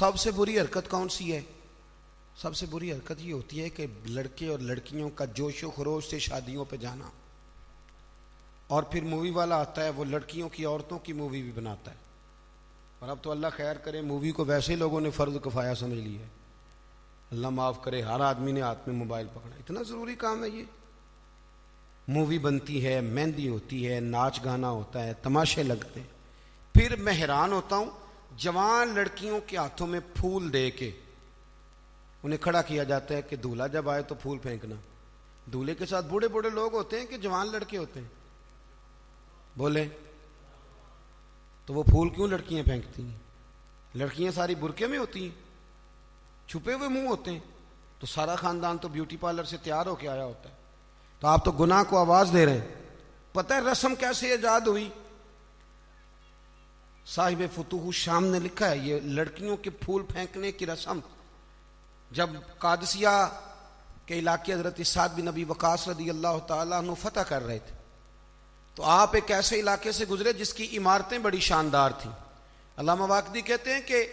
سب سے بری حرکت کون سی ہے؟ سب سے بری حرکت یہ ہوتی ہے کہ لڑکے اور لڑکیوں کا جوش و خروش سے شادیوں پہ جانا، اور پھر مووی والا آتا ہے وہ لڑکیوں کی عورتوں کی مووی بھی بناتا ہے، اور اب تو اللہ خیر کرے مووی کو ویسے لوگوں نے فرض کفایہ سمجھ لی ہے، اللہ معاف کرے، ہر آدمی نے ہاتھ میں موبائل پکڑا، اتنا ضروری کام ہے یہ؟ مووی بنتی ہے، مہندی ہوتی ہے، ناچ گانا ہوتا ہے، تماشے لگتے ہیں، پھر میں حیران ہوتا ہوں جوان لڑکیوں کے ہاتھوں میں پھول دے کے انہیں کھڑا کیا جاتا ہے کہ دولہا جب آئے تو پھول پھینکنا۔ دولہے کے ساتھ بوڑھے بوڑھے لوگ ہوتے ہیں کہ جوان لڑکے ہوتے ہیں؟ بولے تو وہ پھول کیوں لڑکیاں پھینکتی ہیں؟ لڑکیاں ساری برقعے میں ہوتی ہیں، چھپے ہوئے منہ ہوتے ہیں، تو سارا خاندان تو بیوٹی پارلر سے تیار ہو کے آیا ہوتا ہے، تو آپ تو گناہ کو آواز دے رہے ہیں۔ پتہ ہے رسم کیسے ایجاد ہوئی؟ صاحب فتوح الشام نے لکھا ہے یہ لڑکیوں کے پھول پھینکنے کی رسم جب قادسیہ کے علاقے حضرت سعد بن ابی وقاص رضی اللہ تعالیٰ عنہ فتح کر رہے تھے، تو آپ ایک ایسے علاقے سے گزرے جس کی عمارتیں بڑی شاندار تھیں۔ علامہ واقدی کہتے ہیں کہ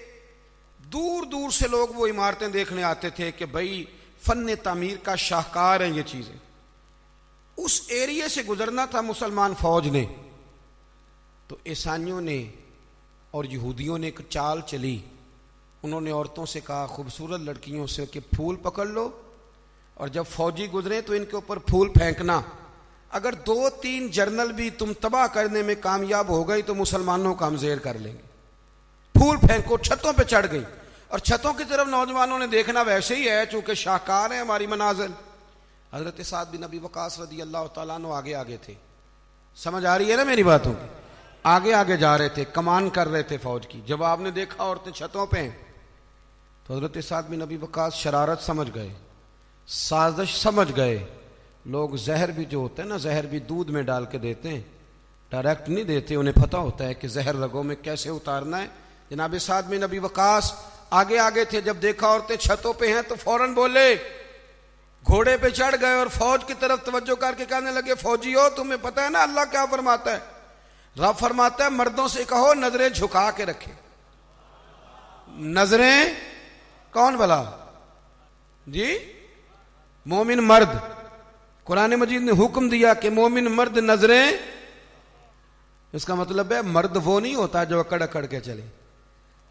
دور دور سے لوگ وہ عمارتیں دیکھنے آتے تھے کہ بھئی فن تعمیر کا شاہکار ہیں یہ چیزیں۔ اس ایریے سے گزرنا تھا مسلمان فوج نے، تو عیسائیوں نے اور یہودیوں نے ایک چال چلی، انہوں نے عورتوں سے کہا خوبصورت لڑکیوں سے کہ پھول پکڑ لو، اور جب فوجی گزرے تو ان کے اوپر پھول پھینکنا، اگر 2-3 جرنل بھی تم تباہ کرنے میں کامیاب ہو گئی تو مسلمانوں کو ہم زیر کر لیں گے۔ پھول پھینکو، چھتوں پہ چڑھ گئی، اور چھتوں کی طرف نوجوانوں نے دیکھنا ویسے ہی ہے چونکہ شاہکار ہیں ہماری منازل۔ حضرت سعد بن ابی وقاص رضی اللہ تعالیٰ عنہ آگے آگے تھے، سمجھ آ رہی ہے نا میری باتوں کی؟ آگے آگے جا رہے تھے، کمان کر رہے تھے فوج کی۔ جب آپ نے دیکھا عورتیں چھتوں پہ ہیں تو حضرت سعد بن ابی وقاص شرارت سمجھ گئے، سازش سمجھ گئے۔ لوگ زہر بھی جو ہوتا ہے نا، زہر بھی دودھ میں ڈال کے دیتے ہیں، ڈائریکٹ نہیں دیتے، انہیں پتہ ہوتا ہے کہ زہر رگوں میں کیسے اتارنا ہے۔ جناب سعد بن ابی وقاص آگے آگے تھے، جب دیکھا عورتیں چھتوں پہ ہیں تو فوراً بولے، گھوڑے پہ چڑھ گئے اور فوج کی طرف توجہ کر کے کہنے لگے فوجی ہو، تمہیں پتہ ہے نا اللہ کیا فرماتا ہے؟ رب فرماتا ہے مردوں سے کہو نظریں جھکا کے رکھے۔ نظریں کون بھلا؟ جی مومن مرد، قرآن مجید نے حکم دیا کہ مومن مرد نظریں، اس کا مطلب ہے مرد وہ نہیں ہوتا جو اکڑ اکڑ کے چلے،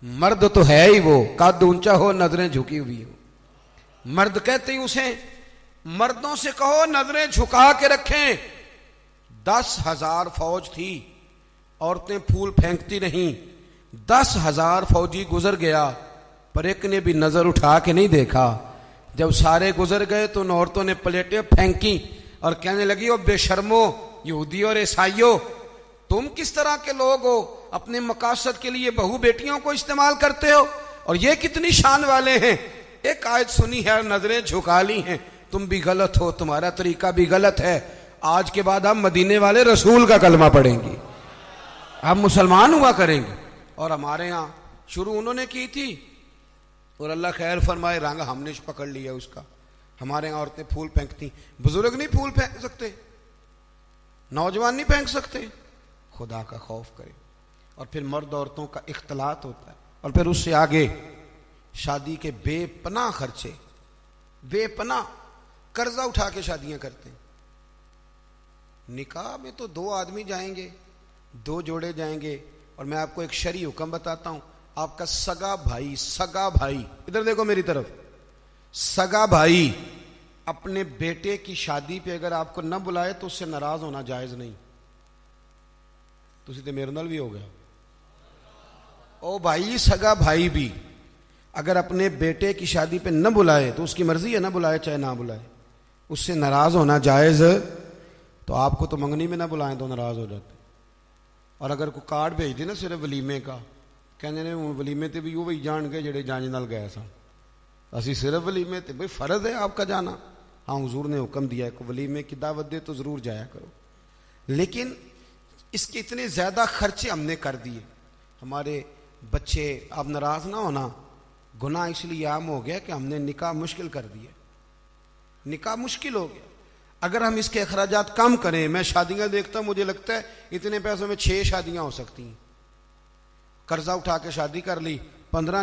مرد تو ہے ہی وہ قد اونچا ہو نظریں جھکی ہوئی ہو، مرد کہتے ہی اسے۔ مردوں سے کہو نظریں جھکا کے رکھیں۔ 10,000 فوج تھی، عورتیں پھول پھینکتی نہیں، 10,000 فوجی گزر گیا پر ایک نے بھی نظر اٹھا کے نہیں دیکھا۔ جب سارے گزر گئے تو ان عورتوں نے پلیٹیں پھینکی اور کہنے لگی او بے شرمو یہودی اور عیسائیوں، تم کس طرح کے لوگ ہو، اپنے مقاصد کے لیے بہو بیٹیوں کو استعمال کرتے ہو، اور یہ کتنی شان والے ہیں، ایک آیت سنی ہے اور نظریں جھکا لی ہیں، تم بھی غلط ہو، تمہارا طریقہ بھی غلط ہے۔ آج کے بعد ہم مدینے والے رسول کا کلمہ پڑھیں گے، ہم مسلمان ہوا کریں گے۔ اور ہمارے ہاں شروع انہوں نے کی تھی، اور اللہ خیر فرمائے رنگ ہم نے پکڑ لیا اس کا۔ ہمارے ہاں عورتیں پھول پھینکتی، بزرگ نہیں پھول پھینک سکتے، نوجوان نہیں پھینک سکتے۔ خدا کا خوف کرے۔ اور پھر مرد عورتوں کا اختلاط ہوتا ہے، اور پھر اس سے آگے شادی کے بے پناہ خرچے، بے پناہ قرضہ اٹھا کے شادیاں کرتے ہیں۔ نکاح میں تو 2 آدمی جائیں گے، 2 جوڑے جائیں گے، اور میں آپ کو ایک شرعی حکم بتاتا ہوں، آپ کا سگا بھائی ادھر دیکھو میری طرف، سگا بھائی اپنے بیٹے کی شادی پہ اگر آپ کو نہ بلائے تو اس سے ناراض ہونا جائز نہیں۔ تسی تے میرے نال بھی ہو گیا، او بھائی سگا بھائی بھی اگر اپنے بیٹے کی شادی پہ نہ بلائے تو اس کی مرضی ہے، نہ بلائے چاہے نہ بلائے، اس سے ناراض ہونا جائز۔ تو آپ کو تو منگنی میں نہ بلائیں تو ناراض ہو جاتے۔ اور اگر کوئی کارڈ بھیج دے نا صرف ولیمے کا، کہنے نے ولیمے تے بھی وہی جان گئے جڑے جانج نال گئے سن، اسی صرف ولیمے تے، بھئی فرض ہے آپ کا جانا، ہاں حضور نے حکم دیا ہے کہ ولیمے کی دعوت دے تو ضرور جایا کرو، لیکن اس کے اتنے زیادہ خرچے ہم نے کر دیے، ہمارے بچے، اب ناراض نہ ہونا، گناہ اس لیے عام ہو گیا کہ ہم نے نکاح مشکل کر دیا، نکاح مشکل ہو گیا۔ اگر ہم اس کے اخراجات کم کریں، میں شادیاں دیکھتا ہوں مجھے لگتا ہے اتنے پیسوں میں 6 شادیاں ہو سکتی ہیں۔ قرضہ اٹھا کے شادی کر لی، 15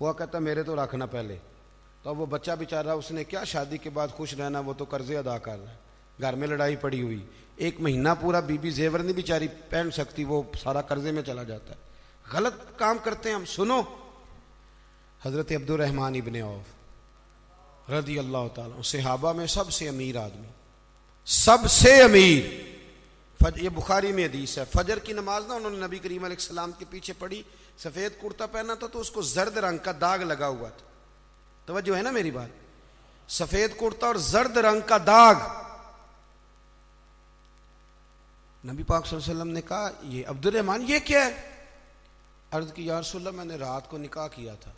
وہ کہتا میرے تو رکھنا پہلے. تو اب وہ بچہ بیچارہ اس نے کیا شادی کے بعد خوش رہنا, وہ تو قرضے ادا کر رہا ہے, گھر میں لڑائی پڑی ہوئی, 1 مہینہ پورا بی زیور نہیں بیچاری پہن سکتی, وہ سارا قرضے میں چلا جاتا ہے. غلط کام کرتے ہیں ہم. سنو, حضرت عبد الرحمن ابن عوف رضی اللہ تعالیٰ صحابہ میں سب سے امیر آدمی, سب سے امیر. یہ بخاری میں حدیث ہے, فجر کی نماز نا انہوں نے نبی کریم علیہ السلام کے پیچھے پڑھی, سفید کرتا پہنا تھا تو اس کو زرد رنگ کا داغ لگا ہوا تھا. توجہ ہے نا میری بات, سفید کرتا اور زرد رنگ کا داغ. نبی پاک صلی اللہ علیہ وسلم نے کہا یہ عبد الرحمن یہ کیا ہے؟ عرض کی یا رسول اللہ میں نے رات کو نکاح کیا تھا,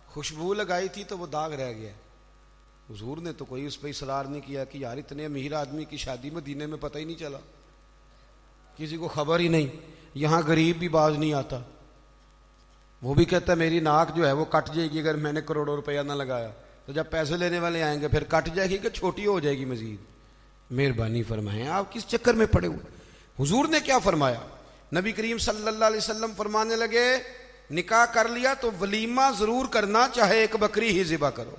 خوشبو لگائی تھی تو وہ داغ رہ گیا. حضور نے تو کوئی اس پہ اصرار نہیں کیا کہ یار اتنے امیر آدمی کی شادی مدینے میں پتہ ہی نہیں چلا, کسی کو خبر ہی نہیں. یہاں غریب بھی باز نہیں آتا, وہ بھی کہتا ہے میری ناک جو ہے وہ کٹ جائے گی اگر میں نے کروڑوں روپیہ نہ لگایا, تو جب پیسے لینے والے آئیں گے پھر کٹ جائے گی کہ چھوٹی ہو جائے گی مزید. مہربانی فرمائیں, آپ کس چکر میں پڑے ہوئے. حضور نے کیا فرمایا؟ نبی کریم صلی اللہ علیہ وسلم فرمانے لگے نکاح کر لیا تو ولیمہ ضرور کرنا, چاہے 1 بکری ہی ذبح کرو.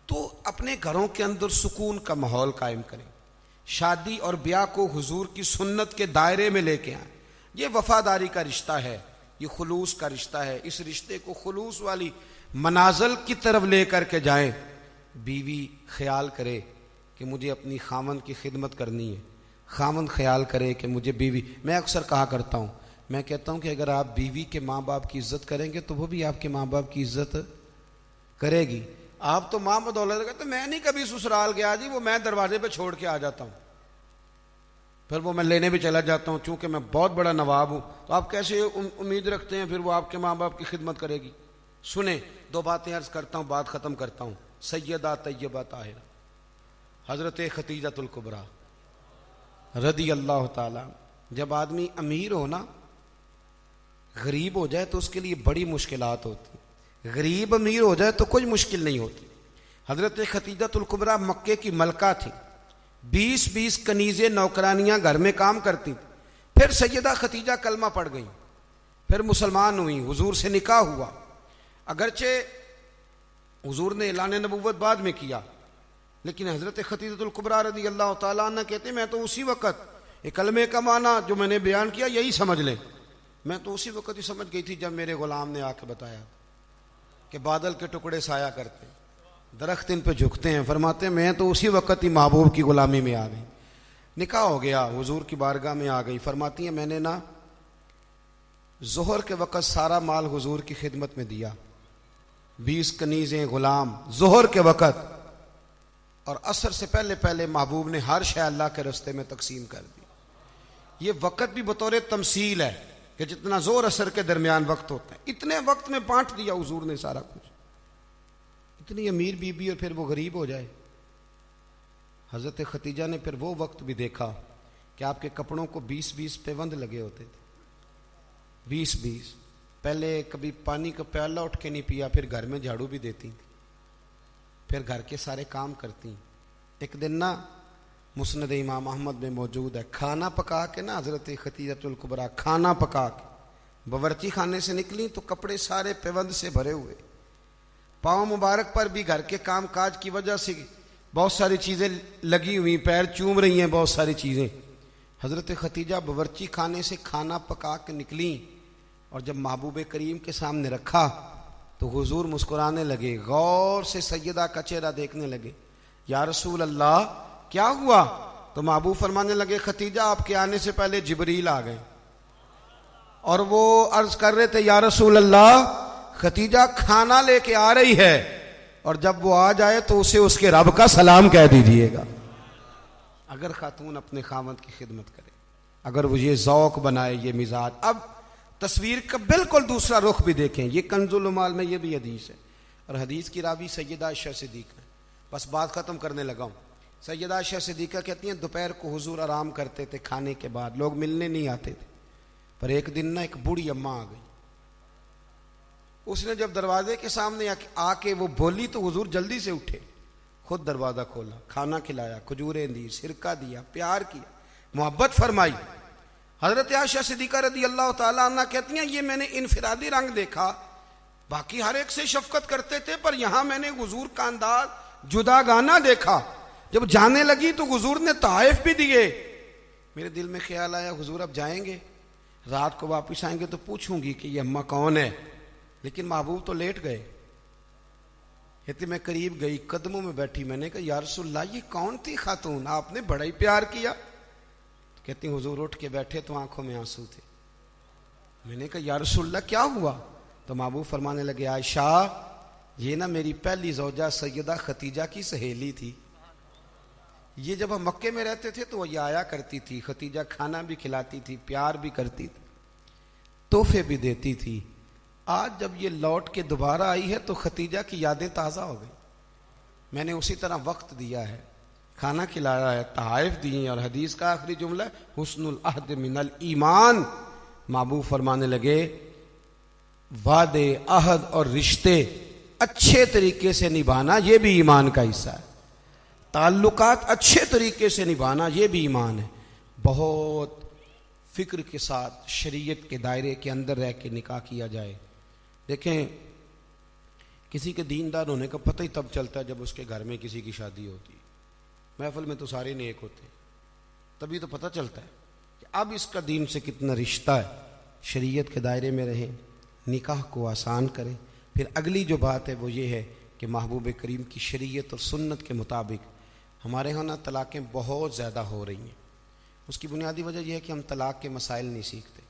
تو اپنے گھروں کے اندر سکون کا ماحول قائم کریں, شادی اور بیاہ کو حضور کی سنت کے دائرے میں لے کے آئیں. یہ وفاداری کا رشتہ ہے, یہ خلوص کا رشتہ ہے. اس رشتے کو خلوص والی منازل کی طرف لے کر کے جائیں. بیوی خیال کرے کہ مجھے اپنی خاوند کی خدمت کرنی ہے, خاوند خیال کرے کہ مجھے بیوی. میں اکثر کہا کرتا ہوں, میں کہتا ہوں کہ اگر آپ بیوی کے ماں باپ کی عزت کریں گے تو وہ بھی آپ کے ماں باپ کی عزت کرے گی. آپ تو ماں بدولت کہتے میں نہیں کبھی سسرال گیا جی, وہ میں دروازے پہ چھوڑ کے آ جاتا ہوں, پھر وہ میں لینے بھی چلا جاتا ہوں چونکہ میں بہت بڑا نواب ہوں. تو آپ کیسے امید رکھتے ہیں پھر وہ آپ کے ماں باپ کی خدمت کرے گی؟ سنیں, 2 باتیں عرض کرتا ہوں, بات ختم کرتا ہوں. سیدہ طیبہ طاہرہ حضرت ختیجۃ الکبریٰ رضی اللہ تعالی. جب آدمی امیر ہو نا, غریب ہو جائے تو اس کے لیے بڑی مشکلات ہوتی. غریب امیر ہو جائے تو کوئی مشکل نہیں ہوتی. حضرت ختیجۃ الکبریٰ مکے کی ملکہ تھی, 20 کنیزیں نوکرانیاں گھر میں کام کرتی. پھر سیدہ ختیجہ کلمہ پڑھ گئیں, پھر مسلمان ہوئیں, حضور سے نکاح ہوا. اگرچہ حضور نے اعلان نبوت بعد میں کیا, لیکن حضرت ختیجۃ الکبریٰ رضی اللہ تعالیٰ عنہ کہتے ہیں میں تو اسی وقت کلمے کا معنی جو میں نے بیان کیا یہی سمجھ لیں, میں تو اسی وقت ہی سمجھ گئی تھی جب میرے غلام نے آ کے بتایا کہ بادل کے ٹکڑے سایہ کرتے, درخت ان پہ جھکتے ہیں. فرماتے ہیں میں تو اسی وقت ہی محبوب کی غلامی میں آ گئی. نکاح ہو گیا, حضور کی بارگاہ میں آ گئی. فرماتی ہیں میں نے نا ظہر کے وقت سارا مال حضور کی خدمت میں دیا, 20 کنیزیں غلام ظہر کے وقت, اور عصر سے پہلے محبوب نے ہر شے اللہ کے رستے میں تقسیم کر دی. یہ وقت بھی بطور تمثیل ہے کہ جتنا زور عصر کے درمیان وقت ہوتا ہے اتنے وقت میں بانٹ دیا حضور نے سارا کچھ. اتنی امیر بی بی اور پھر وہ غریب ہو جائے. حضرت ختیجہ نے پھر وہ وقت بھی دیکھا کہ آپ کے کپڑوں کو 20 پیوند لگے ہوتے تھے, 20. پہلے کبھی پانی کا پیالہ اٹھ کے نہیں پیا, پھر گھر میں جھاڑو بھی دیتی تھی, پھر گھر کے سارے کام کرتی. ایک دن نا مسند امام احمد میں موجود ہے, کھانا پکا کے نا حضرت ختیجۃ الکبریٰ کھانا پکا کے باورچی خانے سے نکلی تو کپڑے سارے پیوند سے بھرے ہوئے, پاؤں مبارک پر بھی گھر کے کام کاج کی وجہ سے بہت ساری چیزیں لگی ہوئی, پیر چوم رہی ہیں بہت ساری چیزیں. حضرت ختیجہ باورچی خانے سے کھانا پکا کے نکلی اور جب محبوب کریم کے سامنے رکھا تو حضور مسکرانے لگے, غور سے سیدہ کا چہرہ دیکھنے لگے. یا رسول اللہ کیا ہوا؟ تو محبوب فرمانے لگے ختیجہ آپ کے آنے سے پہلے جبریل آ گئے اور وہ عرض کر رہے تھے یا رسول اللہ ختیجہ کھانا لے کے آ رہی ہے, اور جب وہ آ جائے تو اسے اس کے رب کا سلام کہہ دیجئے گا. اگر خاتون اپنے خاوند کی خدمت کرے, اگر وہ یہ ذوق بنائے, یہ مزاج. اب تصویر کا بالکل دوسرا رخ بھی دیکھیں, یہ کنز العمال میں یہ بھی حدیث ہے, اور حدیث کی راوی سیدہ عائشہ صدیقہ. بس بات ختم کرنے لگا ہوں. سیدہ عائشہ صدیقہ کہتی ہیں دوپہر کو حضور آرام کرتے تھے, کھانے کے بعد لوگ ملنے نہیں آتے تھے. پر ایک دن نا ایک بوڑھی اماں آ گئی, اس نے جب دروازے کے سامنے آ کے وہ بولی تو حضور جلدی سے اٹھے, خود دروازہ کھولا, کھانا کھلایا, کھجوریں دی, سرکہ دیا, پیار کیا, محبت فرمائی. حضرت عائشہ صدیقہ رضی اللہ تعالیٰ عنہ کہتی ہیں یہ میں نے انفرادی رنگ دیکھا، باقی ہر ایک سے شفقت کرتے تھے، پر یہاں میں نے حضور کا انداز جداگانہ دیکھا۔ جب جانے لگی تو حضور نے تحائف بھی دیے۔ میرے دل میں خیال آیا حضور اب جائیں گے، رات کو واپس آئیں گے تو پوچھوں گی کہ یہ اماں کون ہے، لیکن محبوب تو لیٹ گئے۔ کہتی میں قریب گئی، قدموں میں بیٹھی، میں نے کہا یا رسول اللہ یہ کون تھی خاتون، آپ نے بڑا ہی پیار کیا۔ کہتی حضور اٹھ کے بیٹھے تو آنکھوں میں آنسو تھے۔ میں نے کہا یا رسول اللہ کیا ہوا؟ تو محبوب فرمانے لگے عائشہ یہ نا میری پہلی زوجہ سیدہ خدیجہ کی سہیلی تھی، یہ جب ہم مکے میں رہتے تھے تو وہ یہ آیا کرتی تھی، خدیجہ کھانا بھی کھلاتی تھی، پیار بھی کرتی تھی، تحفے بھی دیتی تھی۔ آج جب یہ لوٹ کے دوبارہ آئی ہے تو خدیجہ کی یادیں تازہ ہو گئی، میں نے اسی طرح وقت دیا ہے، کھانا کھلایا ہے، تحائف دیے، اور حدیث کا آخری جملہ حسن العہد من الایمان۔ محبوب فرمانے لگے وعدے، عہد اور رشتے اچھے طریقے سے نبھانا یہ بھی ایمان کا حصہ ہے، تعلقات اچھے طریقے سے نبھانا یہ بھی ایمان ہے۔ بہت فکر کے ساتھ شریعت کے دائرے کے اندر رہ کے نکاح کیا جائے۔ دیکھیں کسی کے دیندار ہونے کا پتہ ہی تب چلتا ہے جب اس کے گھر میں کسی کی شادی ہوتی ہے، محفل میں تو سارے نیک ہوتے ہیں، تبھی تو پتہ چلتا ہے کہ اب اس کا دین سے کتنا رشتہ ہے۔ شریعت کے دائرے میں رہیں، نکاح کو آسان کریں۔ پھر اگلی جو بات ہے وہ یہ ہے کہ محبوب کریم کی شریعت اور سنت کے مطابق ہمارے ہاں نا طلاقیں بہت زیادہ ہو رہی ہیں۔ اس کی بنیادی وجہ یہ ہے کہ ہم طلاق کے مسائل نہیں سیکھتے،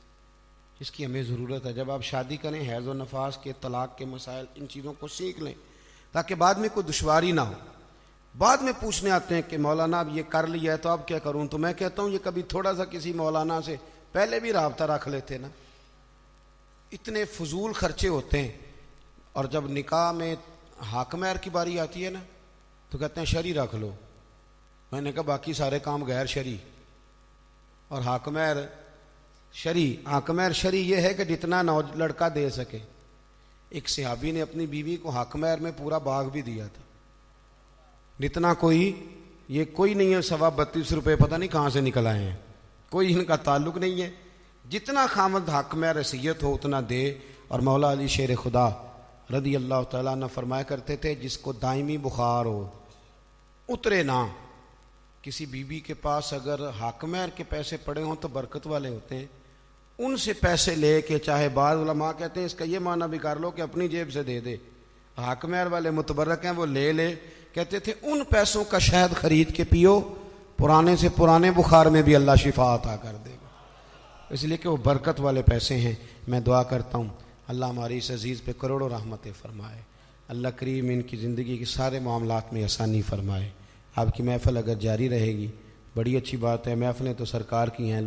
جس کی ہمیں ضرورت ہے۔ جب آپ شادی کریں حیض و نفاس کے، طلاق کے مسائل، ان چیزوں کو سیکھ لیں تاکہ بعد میں کوئی دشواری نہ ہو۔ بعد میں پوچھنے آتے ہیں کہ مولانا اب یہ کر لیا ہے تو اب کیا کروں، تو میں کہتا ہوں یہ کبھی تھوڑا سا کسی مولانا سے پہلے بھی رابطہ رکھ لیتے نا، اتنے فضول خرچے ہوتے ہیں۔ اور جب نکاح میں حق مہر کی باری آتی ہے نا تو کہتے ہیں شرعی رکھ لو، میں نے کہا باقی سارے کام غیر شرعی، اور حق مہر شرعی۔ حق مہر شرعی یہ ہے کہ جتنا لڑکا دے سکے۔ ایک صحابی نے اپنی بیوی کو حق مہر میں پورا باغ بھی دیا تھا، جتنا کوئی یہ کوئی نہیں ہے 32.5 روپے پتہ نہیں کہاں سے نکل آئے ہیں، کوئی ان کا تعلق نہیں ہے، جتنا خامد حق مہر حیثیت ہو اتنا دے۔ اور مولا علی شیر خدا رضی اللہ تعالیٰ عنہ فرمایا کرتے تھے جس کو دائمی بخار ہو اترے نہ، کسی بیوی کے پاس اگر حق مہر کے پیسے پڑے ہوں تو برکت والے ہوتے ہیں، ان سے پیسے لے کے، چاہے بعض علماء کہتے ہیں اس کا یہ معنی بھی کر لو کہ اپنی جیب سے دے دے، حق مہر والے متبرک ہیں وہ لے لے، کہتے تھے ان پیسوں کا شہد خرید کے پیو، پرانے سے پرانے بخار میں بھی اللہ شفا عطا کر دے گا، اس لیے کہ وہ برکت والے پیسے ہیں۔ میں دعا کرتا ہوں اللہ ہماری اس عزیز پہ کروڑوں رحمتیں فرمائے، اللہ کریم ان کی زندگی کے سارے معاملات میں آسانی فرمائے۔ آپ کی محفل اگر جاری رہے گی بڑی اچھی بات ہے، محفلیں تو سرکار کی ہیں۔